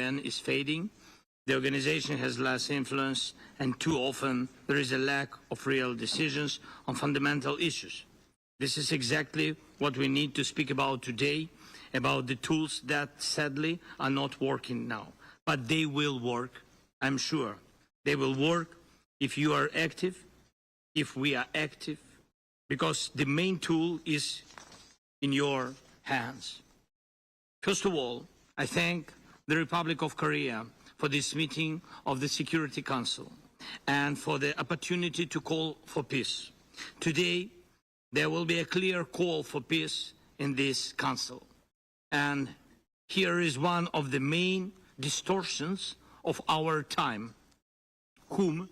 UN is fading, the organization has less influence, and too often there is a lack of real decisions on fundamental issues. This is exactly what we need to speak about today, about the tools that sadly are not working now. But they will work, I'm sure. They will work if you are active, if we are active, because the main tool is in your hands. First of all, I thank the Republic of Korea for this meeting of the Security Council and for the opportunity to call for peace. Today, there will be a clear call for peace in this Council. And here is one of the main distortions of our time. Whom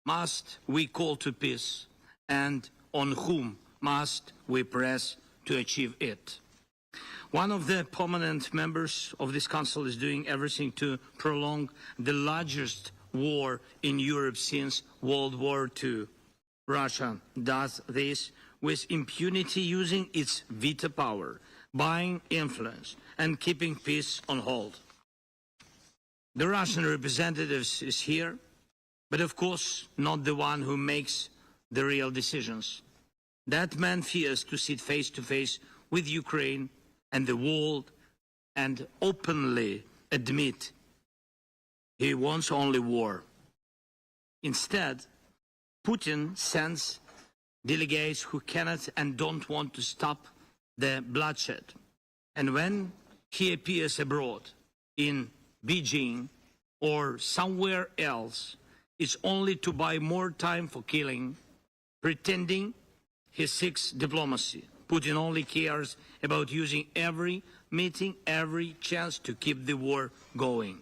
must we call to peace, and on whom must we press to achieve it? One of the permanent members of this Council is doing everything to prolong the largest war in Europe since World War II. Russia does this with impunity, using its veto power, buying influence, and keeping peace on hold. The Russian representative is here, but of course not the one who makes the real decisions. That man fears to sit face to face with Ukraine and the world and openly admit he wants only war. Instead, Putin sends delegates who cannot and don't want to stop the bloodshed. And when he appears abroad, in Beijing or somewhere else, it's only to buy more time for killing, pretending he seeks diplomacy. Putin only cares about using every meeting, every chance to keep the war going.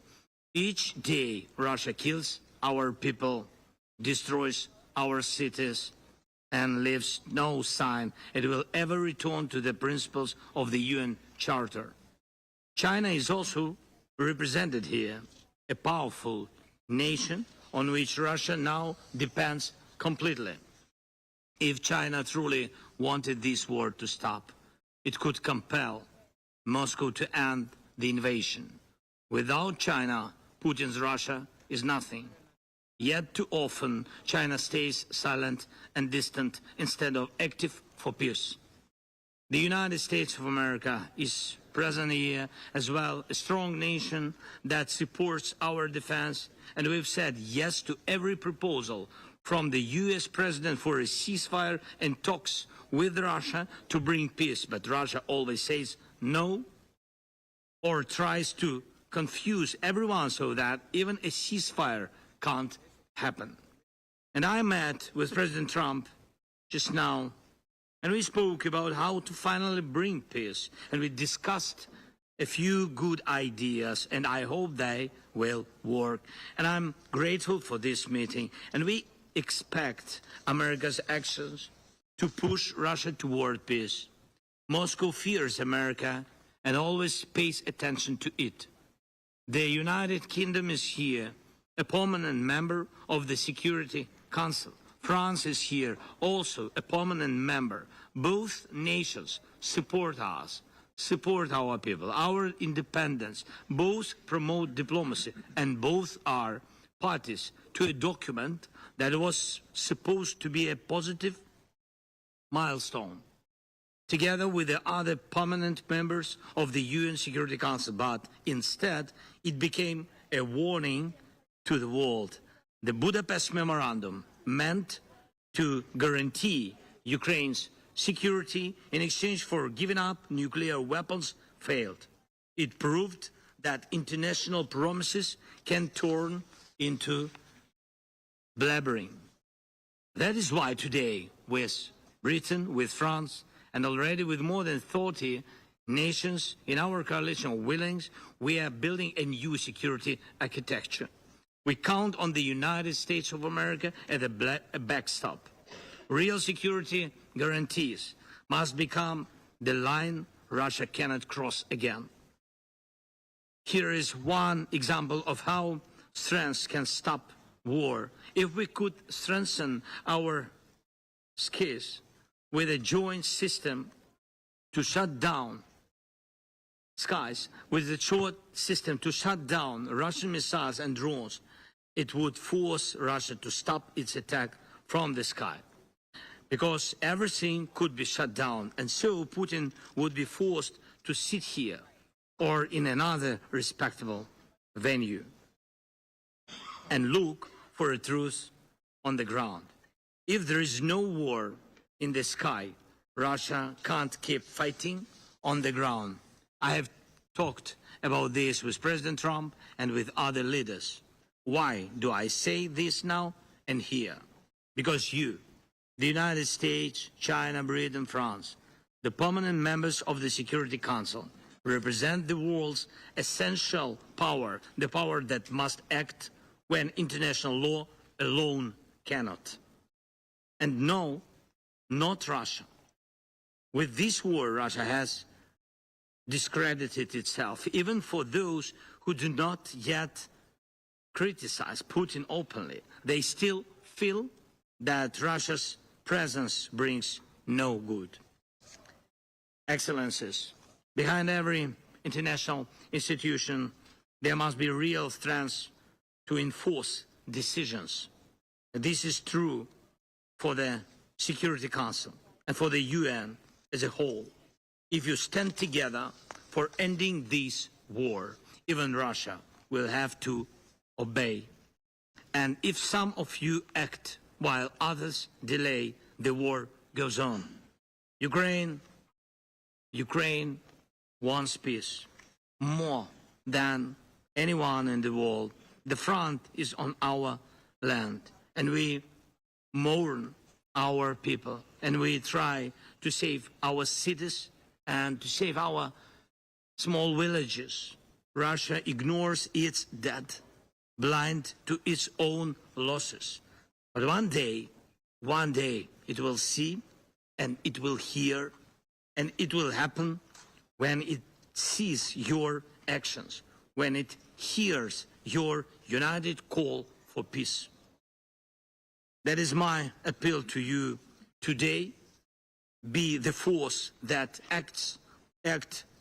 Each day Russia kills our people, destroys our cities, and leaves no sign it will ever return to the principles of the UN Charter. China is also represented here, a powerful nation on which Russia now depends completely. If China truly wanted this war to stop, it could compel Moscow to end the invasion. Without China, Putin's Russia is nothing. Yet too often, China stays silent and distant instead of active for peace. The United States of America is present here as well, a strong nation that supports our defense, and we've said yes to every proposal from the US president for a ceasefire and talks with Russia to bring peace. But Russia always says no, or tries to confuse everyone so that even a ceasefire can't happen. And I met with President Trump just now, and we spoke about how to finally bring peace, and we discussed a few good ideas, and I hope they will work. And I'm grateful for this meeting, and we expect America's actions to push Russia toward peace. Moscow fears America and always pays attention to it. The United Kingdom is here, a permanent member of the Security Council. France is here, also a permanent member. Both nations support us, support our people, our independence. Both promote diplomacy, and both are parties to a document that was supposed to be a positive milestone, together with the other permanent members of the UN Security Council. But instead, it became a warning to the world. The Budapest Memorandum, meant to guarantee Ukraine's security in exchange for giving up nuclear weapons, failed. It proved that international promises can turn into blabbering. That is why today, with Britain, with France, and already with more than 30 nations in our coalition of willings, we are building a new security architecture. We count on the United States of America as a backstop. Real security guarantees must become the line Russia cannot cross again. Here is one example of how strength can stop war. If we could strengthen our skills with a joint system to shut down skies with the short system to shut down Russian missiles and drones, it would force Russia to stop its attack from the sky. Because everything could be shut down, and so Putin would be forced to sit here or in another respectable venue and look for a truce on the ground. If there is no war in the sky, Russia can't keep fighting on the ground. I have talked about this with President Trump and with other leaders. Why do I say this now and here? Because you, the United States, China, Britain, France, the permanent members of the Security Council, represent the world's essential power, the power that must act when international law alone cannot. And no, not Russia. With this war, Russia has discredited itself, even for those who do not yet criticize Putin openly. They still feel that Russia's presence brings no good. Excellencies, behind every international institution, there must be real strength to enforce decisions. This is true for the Security Council and for the UN as a whole. If you stand together for ending this war, even Russia will have to obey. And if some of you act while others delay, the war goes on. Ukraine wants peace more than anyone in the world. The front is on our land, and we mourn our people, and we try to save our cities and to save our small villages. Russia ignores its dead, blind to its own losses. But one day, it will see and it will hear, and it will happen when it sees your actions, when it hears your united call for peace. That is my appeal to you today. Be the force that act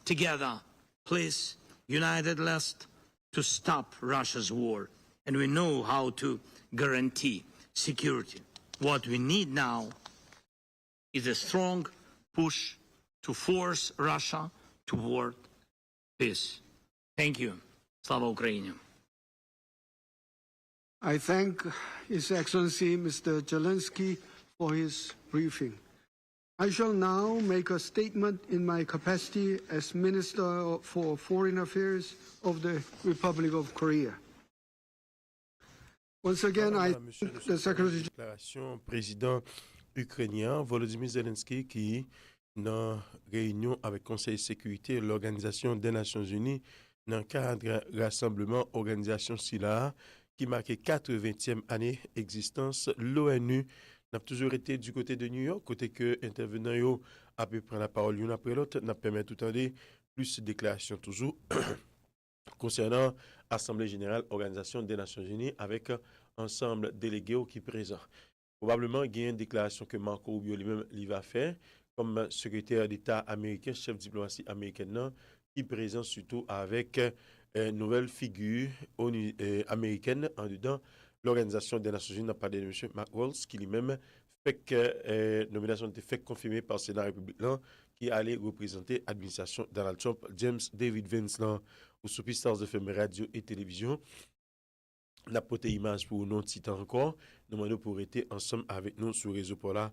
together, please, united lest to stop Russia's war. And we know how to guarantee security. What we need now is a strong push to force Russia toward peace. Thank you. Slava Ukraini. I thank His Excellency Mr. Zelensky for his briefing. I shall now make a statement in my capacity as Minister for Foreign Affairs of the Republic of Korea. Once again, I thank the Secretary. Déclaration président ukrainien Volodymyr Zelensky qui dans réunion avec Conseil de sécurité de l'Organisation des Nations Unies dans le cadre rassemblement organisation SILA qui marquait 80e année existence l'ONU n'a toujours été du côté de New York, côté que intervenant yo a pu prendre la parole l'une après l'autre, n'a permis tout en plus de déclarations toujours concernant Assemblée générale Organisation des Nations Unies avec ensemble délégués qui présent. Probablement il y a une déclaration que Marco Rubio lui-même va faire comme secrétaire d'État américain, chef de diplomatie américaine qui présente surtout avec une nouvelle figure américaine en dedans l'Organisation des Nations Unies n'a pas de M. Mark Waltz qui lui-même fait que nomination était fait confirmée par le Sénat républicain qui allait représenter l'administration Donald Trump, James David Vance ou sous Stars de FM radio et télévision. La pote image pour nous titre encore, nous demandons pour être ensemble avec nous sur le réseau pour là.